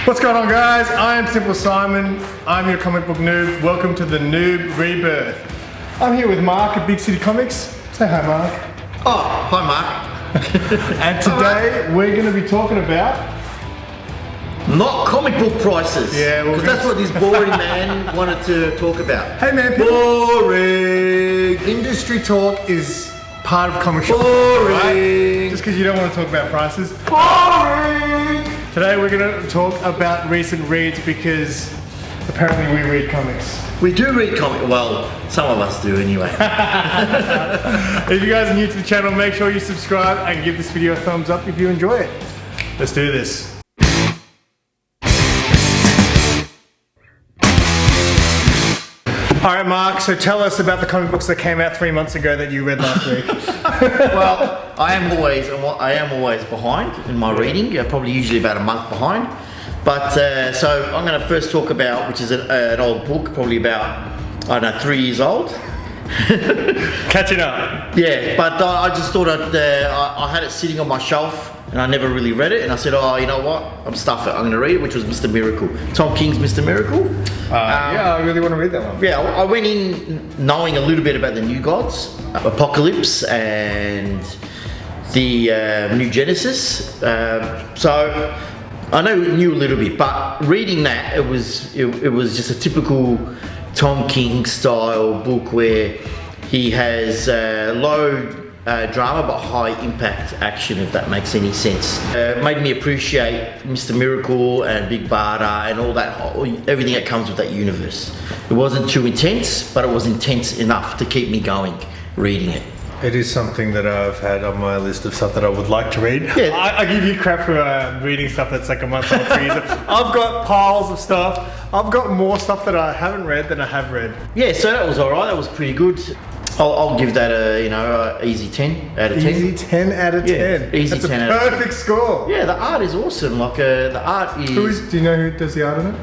What's going on, guys? I am Simple Simon. I'm your comic book noob. Welcome to the NOOB Rebirth. I'm here with Mark at Big City Comics. Say hi, Mark. Oh, hi, Mark. And today we're going to be talking about not comic book prices. Yeah, because that's what this boring man wanted to talk about. Hey man, boring. Industry talk is part of comic shop. Boring. Right? Just because you don't want to talk about prices. Boring. Today we're going to talk about recent reads because apparently we read comics. We do read comics. Well, some of us do anyway. If you guys are new to the channel, make sure you subscribe and give this video a thumbs up if you enjoy it. Let's do this. Alright, Mark, so tell us about the comic books that came out 3 months ago that you read last week. Well, I am always behind in my reading, probably usually about a month behind. But so I'm going to first talk about, which is an old book, probably about, I don't know, 3 years old. Catching up. Yeah, but I just thought I had it sitting on my shelf and I never really read it, and I said, oh, you know what, I'm going to read it, which was Mr. Miracle. Tom King's Mr. Miracle. Yeah, I really want to read that one. Yeah, I went in knowing a little bit about the New Gods, Apocalypse, and the New Genesis. So I knew a little bit, but reading that, it was just a typical Tom King style book where he has low drama but high impact action, if that makes any sense. Made me appreciate Mr. Miracle and Big Barda and all that, everything that comes with that universe. It wasn't too intense, but it was intense enough to keep me going reading it. It is something that I've had on my list of stuff that I would like to read. Yeah. I give you crap for reading stuff that's like a month old, 3 years old. I've got piles of stuff. I've got more stuff that I haven't read than I have read. Yeah, so that was alright, that was pretty good. I'll give that a easy 10 out of 10. Easy 10 out of 10. Yeah, easy that's 10 a out of 10. perfect score. Yeah, the art is awesome. Like the art is. Do you know who does the art in it?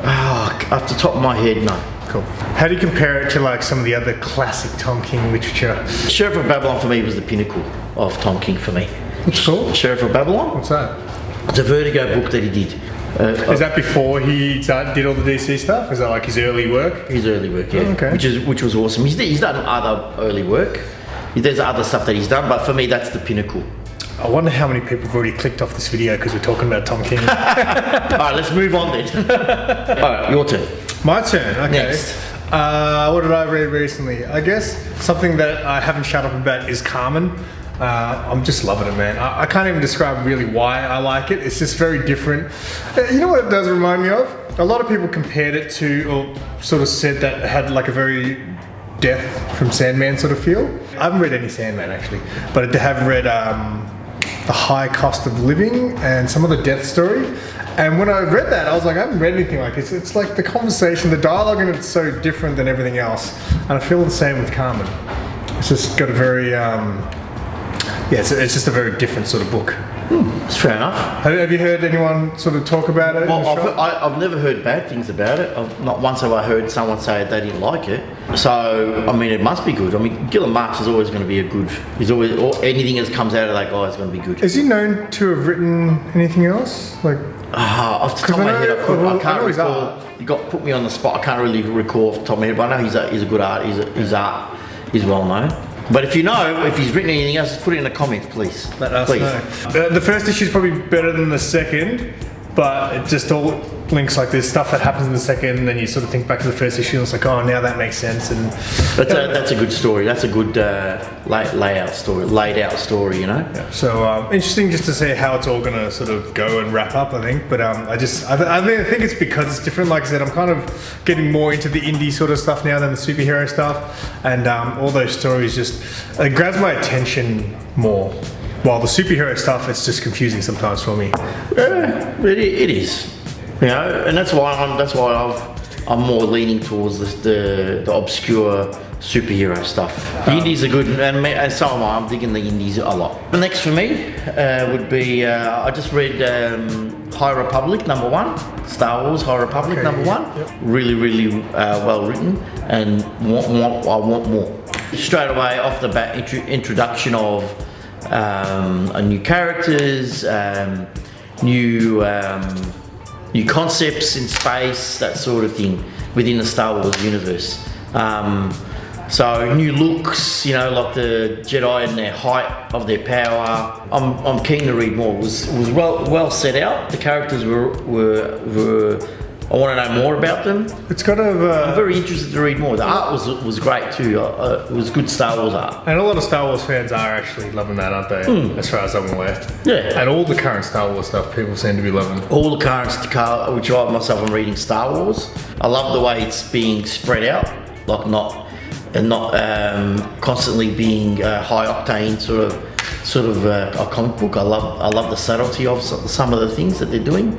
Oh, off the top of my head, no. Cool. How do you compare it to like some of the other classic Tom King literature? Sheriff of Babylon for me was the pinnacle of Tom King for me. What's cool? Sheriff of Babylon. What's that? It's a Vertigo book that he did. Is that before he did all the DC stuff? Is that like his early work? His early work, yeah. Oh, okay. Which was awesome. He's done other early work. There's other stuff that he's done, but for me, that's the pinnacle. I wonder how many people have already clicked off this video because we're talking about Tom King. Alright, let's move on then. Alright, your turn. My turn, okay. Next. What did I read recently? I guess something that I haven't shut up about is Carmen. I'm just loving it, man. I can't even describe really why I like it. It's just very different. You know what it does remind me of? A lot of people compared it to, or sort of said that it had like a very Death from Sandman sort of feel. I haven't read any Sandman actually, but I have read The High Cost of Living and some of the Death Story. And when I read that, I was like, I haven't read anything like this. It's like the conversation, the dialogue in it's so different than everything else. And I feel the same with Carmen. It's just got a very, it's just a very different sort of book. That's fair enough. Have you heard anyone sort of talk about it? Well, I've never heard bad things about it. Not once have I heard someone say they didn't like it. So, I mean, it must be good. I mean, Gillian March is always going to be he's always, or anything that comes out of that guy is going to be good. Is he known to have written anything else? Like, off the top of my head, I can't recall. You put me on the spot. I can't really recall off the top of my head, but I know he's a good art. His art is well known. But if you know, if he's written anything else, just put it in the comments, please. Let us know. The first issue is probably better than the second, but it just all links like there's stuff that happens in the second, and then you sort of think back to the first issue, and it's like, oh, now that makes sense. And that's a good story. That's a good laid out story, you know. Yeah. So interesting just to see how it's all gonna sort of go and wrap up, I think. But I think it's because it's different. Like I said, I'm kind of getting more into the indie sort of stuff now than the superhero stuff, and all those stories just it grabs my attention more. While the superhero stuff, it's just confusing sometimes for me. It is, you know, and that's why I'm more leaning towards the obscure superhero stuff. The indies are good, and so am I. I'm digging the indies a lot. The next for me would be I just read High Republic #1, Star Wars High Republic #1. Yep. Really well written, and I want more. Straight away off the bat, introduction of new characters, new new concepts in space, that sort of thing within the Star Wars universe. So new looks, you know, like the Jedi and their height of their power. I'm keen to read more. It was well set out. The characters were I want to know more about them. It's got I'm very interested to read more. The art was great too. It was good Star Wars art. and a lot of Star Wars fans are actually loving that, aren't they? As far as I'm aware. Yeah. And all the current Star Wars stuff, people seem to be loving. All the current, which I myself am reading Star Wars. I love the way it's being spread out, like not constantly being high octane sort of a comic book. I love the subtlety of some of the things that they're doing.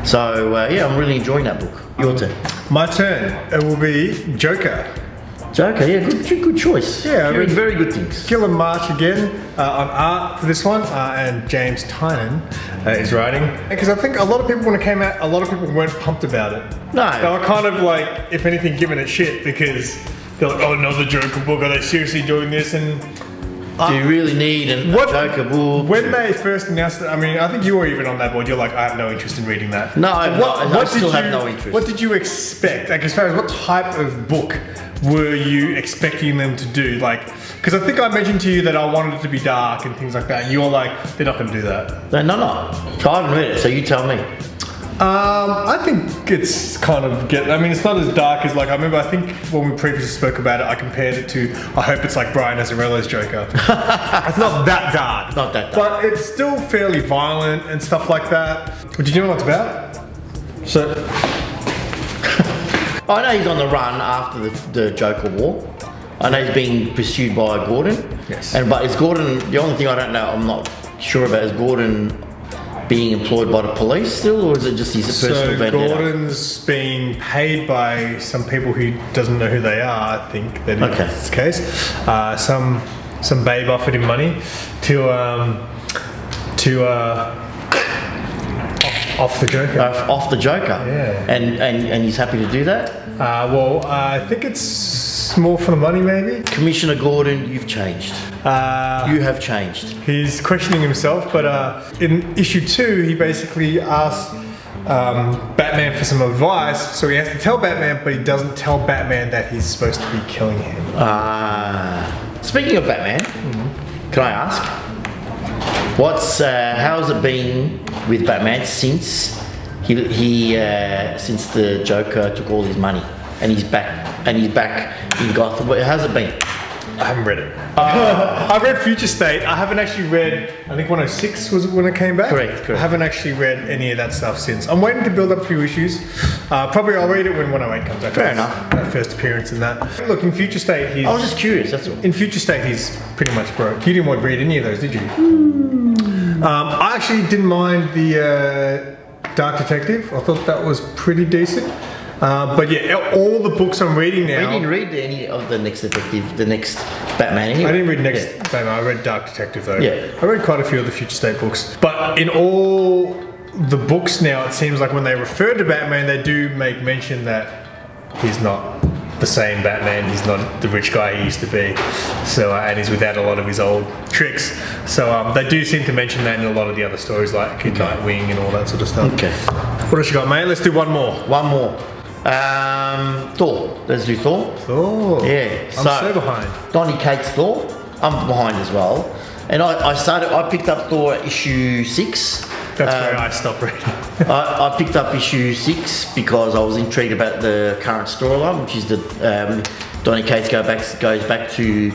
So yeah, I'm really enjoying that book. Your turn. My turn. It will be Joker. Joker, yeah, good choice. Yeah, I read very good things. Gillen March again on art for this one, and James Tynan is writing. Because I think a lot of people, when it came out, a lot of people weren't pumped about it. No. They were kind of like, if anything, giving it shit because they're like, oh, another Joker book. Are they seriously doing this? And Do you really need a Joker book? When they first announced it, I mean, I think you were even on that board. You're like, I have no interest in reading that. No, I still have no interest. What did you expect? Like, as far as what type of book were you expecting them to do? Like, because I think I mentioned to you that I wanted it to be dark and things like that. And you're like, they're not going to do that. No. So I haven't read it, so you tell me. I think it's kind of I mean, it's not as dark as like, I think when we previously spoke about it, I compared it to, I hope it's like Brian Azzarello's Joker. It's not that dark. Not that dark. But it's still fairly violent and stuff like that. But did you know what it's about? So, I know he's on the run after the Joker War. I know he's being pursued by Gordon. Yes. But is Gordon, the only thing I don't know, I'm not sure about, is Gordon being employed by the police still, or is it just his personal vendetta? Gordon's being paid by some people who doesn't know who they are, I think that is the case. Some babe offered him money to off the Joker. Off the Joker? Yeah. And he's happy to do that? Well, I think it's more for the money, maybe. Commissioner Gordon, you've changed. You have changed. He's questioning himself, but in issue 2, he basically asks Batman for some advice. So he has to tell Batman, but he doesn't tell Batman that he's supposed to be killing him. Speaking of Batman, can I ask, how's it been with Batman since since the Joker took all his money and he's back in Gotham? How's it been? I haven't read it. I've read Future State. I haven't actually read, I think 106 was when it came back. Correct. I haven't actually read any of that stuff since. I'm waiting to build up a few issues. Probably I'll read it when 108 comes out. Fair enough. That first appearance in that. Look, in Future State, I was just curious, that's all. In Future State, he's pretty much broke. You didn't want to read any of those, did you? I actually didn't mind the Dark Detective. I thought that was pretty decent. But yeah, all the books I'm reading now. We didn't read any of the next detective, the next Batman anyway. I didn't read Batman. I read Dark Detective though. Yeah. I read quite a few of the Future State books. But in all the books now, it seems like when they refer to Batman, they do make mention that he's not the same Batman. He's not the rich guy he used to be. So and he's without a lot of his old tricks. So they do seem to mention that in a lot of the other stories, like Nightwing and all that sort of stuff. Okay. What else you got, mate? Let's do one more. Thor. Let's do Thor. Thor. Yeah. I'm so behind. Donny Cates Thor. I'm behind as well. And I picked up Thor issue 6. That's where I stopped reading. I picked up issue 6 because I was intrigued about the current storyline, which is that Donny Cates goes back to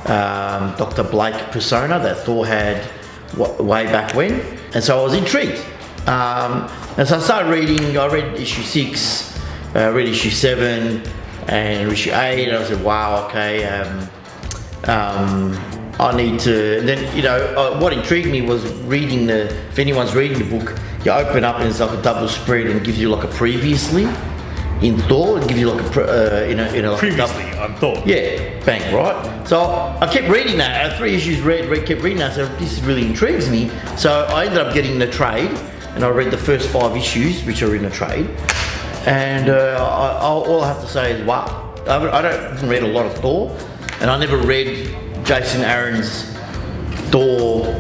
Dr. Blake persona that Thor had way back when. And so I was intrigued. And so I started reading. I read issue 6. Read issue 7 and issue 8, and I said, wow, okay, I need to, and then, what intrigued me was reading if anyone's reading the book, you open up and it's like a double spread and gives you like a previously in Thor, it gives you like a, Previously on Thor. Yeah, bang, right? So I kept reading that, I had 3 issues kept reading that, so this really intrigues me, so I ended up getting the trade, and I read the first 5 issues, which are in a trade. And all I have to say is, wow. I haven't read a lot of Thor, and I never read Jason Aaron's Thor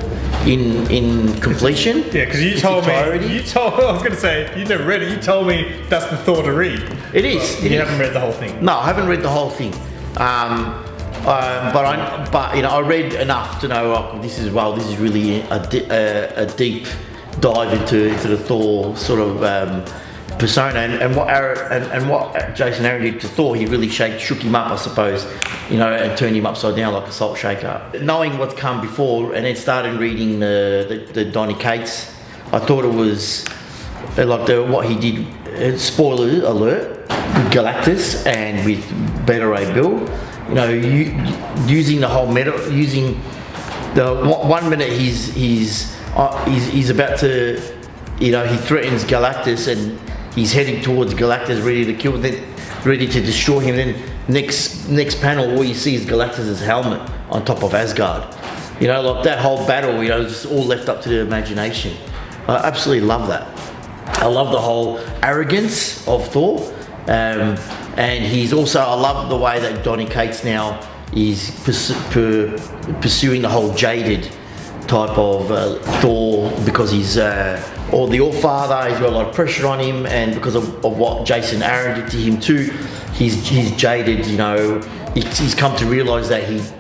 in completion. Yeah, because you told me. I was going to say, you never read it. You told me that's the Thor to read. It is. You haven't read the whole thing. No, I haven't read the whole thing. But you know, I read enough to know this is really a deep dive into the Thor sort of persona, and what Jason Aaron did to Thor, he really shook him up, I suppose, you know, and turned him upside down like a salt shaker. Knowing what's come before, and then started reading the Donny Cates, I thought it was like what he did. Spoiler alert: with Galactus and with Beta Ray Bill. You know, using the whole meta, using the 1 minute he's about to, you know, he threatens Galactus and he's heading towards Galactus, ready to kill, then ready to destroy him. Then next panel, all you see is Galactus's helmet on top of Asgard. You know, like that whole battle, you know, it's all left up to the imagination. I absolutely love that. I love the whole arrogance of Thor. And he's also, I love the way that Donny Cates now is pursuing the whole jaded type of Thor, because he's or the All-Father, he's got a lot of pressure on him, and because of what Jason Aaron did to him too, he's jaded, you know, he's come to realise that he's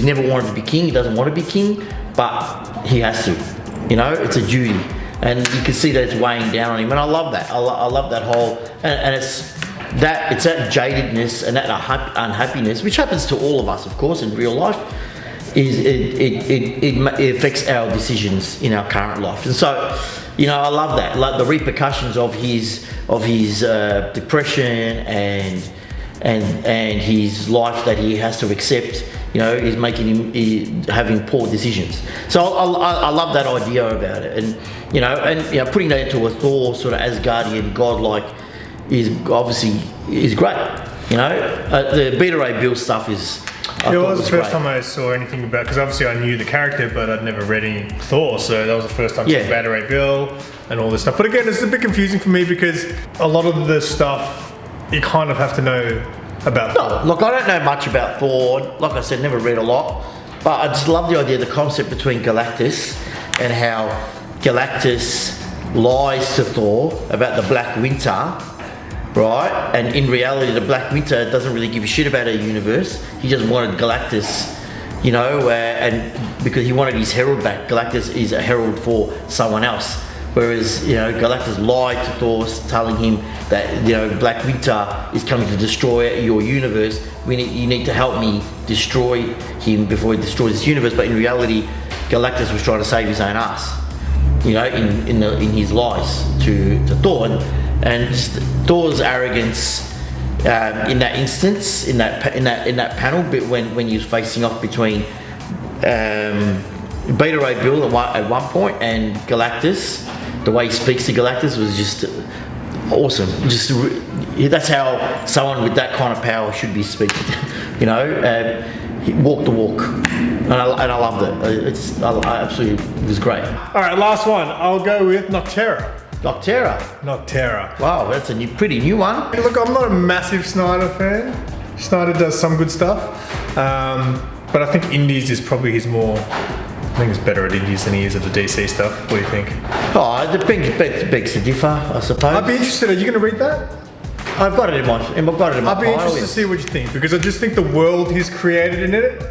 never wanted to be king, he doesn't want to be king, but he has to, you know, it's a duty. And you can see that it's weighing down on him, and I love that. I love that whole, and it's that jadedness and that unhappiness, which happens to all of us, of course, in real life. It affects our decisions in our current life, and so, you know, I love that, like the repercussions of his depression and his life that he has to accept. You know, is making him having poor decisions. So I love that idea about it, and you know, putting that into a Thor sort of Asgardian godlike is obviously great. You know, the Beta Ray Bill stuff is. It was the first time I saw anything about, because obviously I knew the character, but I'd never read any Thor, so that was the first time I saw Beta Ray Bill and all this stuff. But again, it's a bit confusing for me because a lot of the stuff you kind of have to know about Thor. Look, I don't know much about Thor. Like I said, never read a lot, but I just love the idea, the concept between Galactus and how Galactus lies to Thor about the Black Winter, right? And in reality, the Black Winter doesn't really give a shit about our universe. He just wanted Galactus, you know, and because he wanted his herald back. Galactus is a herald for someone else. Whereas, you know, Galactus lied to Thor, telling him that, you know, Black Winter is coming to destroy your universe. You need to help me destroy him before he destroys this universe. But in reality, Galactus was trying to save his own ass, you know, in his lies to Thor, and just Thor's arrogance in that instance, in that panel, but when he was facing off between Beta Ray Bill at one point and Galactus. The way he speaks to Galactus was just awesome. That's how someone with that kind of power should be speaking. You know, he walked the walk, and I loved it. I absolutely, it was great. All right, last one. I'll go with Noctera. Noctera. Wow, that's a pretty new one. Look, I'm not a massive Snyder fan. Snyder does some good stuff, but I think Indies is probably his more. I think he's better at Indies than he is at the DC stuff. What do you think? Oh, it begs to differ, I suppose. I'd be interested. Are you going to read that? I've got it in my. I'd be interested to see what you think, because I just think the world he's created in it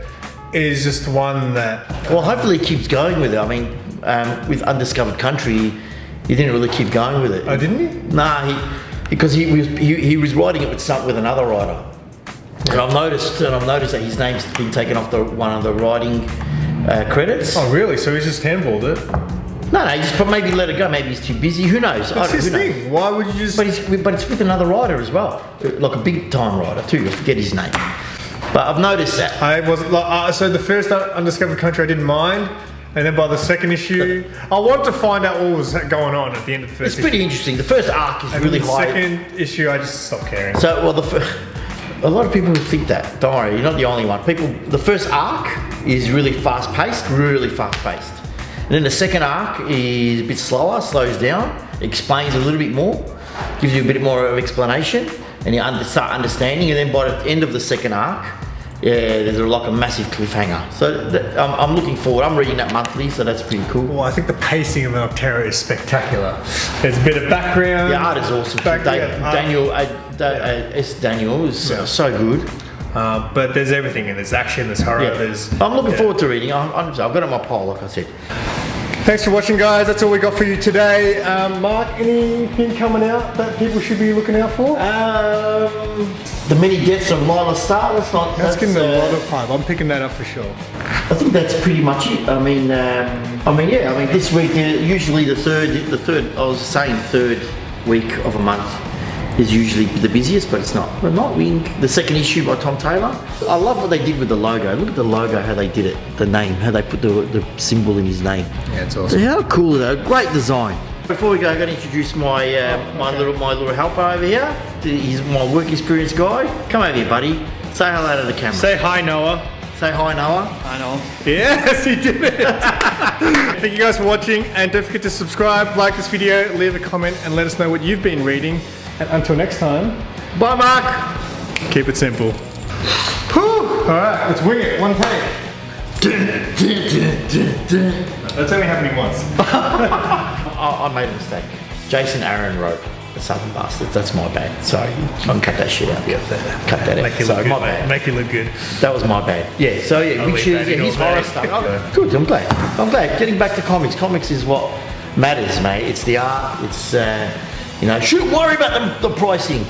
is just one that. Well, hopefully he keeps going with it. I mean, with Undiscovered Country, he didn't really keep going with it. Oh, didn't he? Nah, because he was writing it with another writer, and I've noticed that his name's been taken off one of the writing credits. Oh, really? So he's just handballed it? No, he just maybe let it go. Maybe he's too busy. Who knows? That's his thing. Why would you just? But it's with another writer as well, like a big time writer too. I forget his name, but I've noticed that. I was so the first Undiscovered Country I didn't mind, and then by the second issue, I want to find out what was going on at the end of the first. It's pretty interesting. The first arc is really high. The second issue, I just stopped caring. So, well, a lot of people think that. Don't worry, you're not the only one. The first arc is really fast paced. And then the second arc is a bit slows down, explains a little bit more, gives you a bit more of explanation, and you start understanding. And then by the end of the second arc, Yeah, there's like a massive cliffhanger. So I'm looking forward. I'm reading that monthly, so that's pretty cool. Well, I think the pacing of Nocterra is spectacular. There's a bit of background. The art is awesome. Daniel is so good. But there's everything, and there's action, there's horror, there's... I'm looking forward to reading. I've got it on my pile, like I said. Thanks for watching, guys. That's all we got for you today. Mark, anything coming out that people should be looking out for? The many deaths of Lila Starr. That's getting a lot of hype. I'm picking that up for sure. I think that's pretty much it. I mean, this week usually the third week of a month is usually the busiest, but it's not. We're not reading the second issue by Tom Taylor. I love what they did with the logo. Look at the logo, how they did it, the name, how they put the symbol in his name. Yeah, it's awesome. How cool though, great design. Before we go, I'm going to introduce my little helper over here. He's my work experience guy. Come over here, buddy. Say hello to the camera. Say hi, Noah. Say hi, Noah. Hi, Noah. Yes, he did it. Thank you guys for watching, and don't forget to subscribe, like this video, leave a comment, and let us know what you've been reading. And until next time, bye, Mark. Keep it simple. Whew. All right, let's wing it. One take. That's only happening once. I made a mistake. Jason Aaron wrote The Southern Bastards. That's my bad. Sorry, I can cut that shit out. Cut that out. Make you look good, mate. Make you look good. That was my bad. Yeah. So yeah, big shoes. Yeah, his horror stuff. Oh, good. I'm glad. Getting back to comics. Comics is what matters, mate. It's the art. It's shouldn't worry about the pricing.